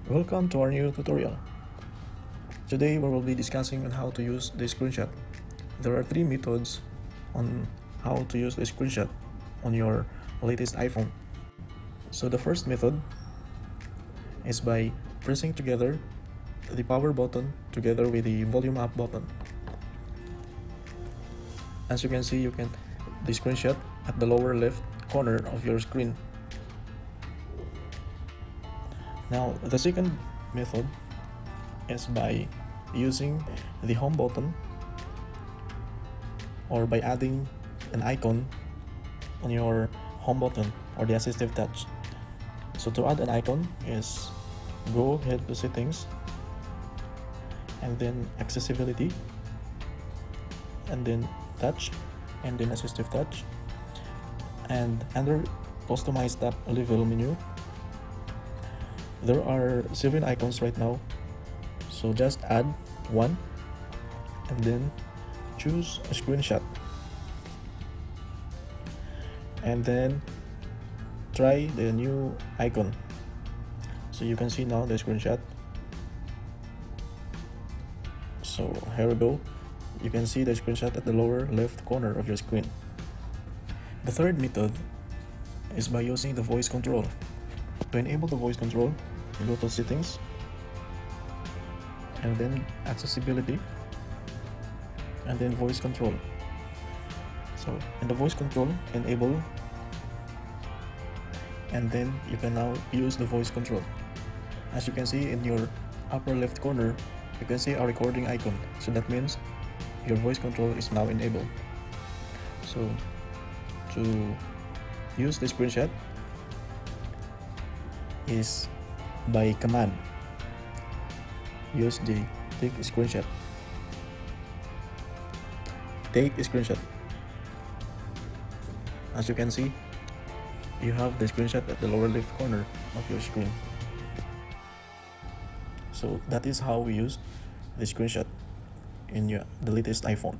Welcome to our new tutorial. Today we will be discussing on how to use the screenshot. There are three methods on how to use the screenshot on your latest iPhone. So the first method is by pressing together the power button together with the volume up button. As you can see, the screenshot at the lower left corner of your screen. Now the second method is by using the home button or by adding an icon on your home button or the assistive touch. So to add an icon is go ahead to settings and then accessibility and then touch and then assistive touch, and under customize that level menu there are 7 icons right now, so just add one and then choose a screenshot and then try the new icon. So you can see now the screenshot. So here we go, you can see the screenshot at the lower left corner of your screen. The third method is by using the voice control. To enable the voice control, you go to settings and then accessibility and then voice control. So in the voice control, enable, and then you can now use the voice control. As you can see in your upper left corner, you can see a recording icon, so that means your voice control is now enabled. So to use the screenshot is by command, use the take screenshot. As you can see, you have the screenshot at the lower left corner of your screen. So that is how we use the screenshot in the latest iPhone.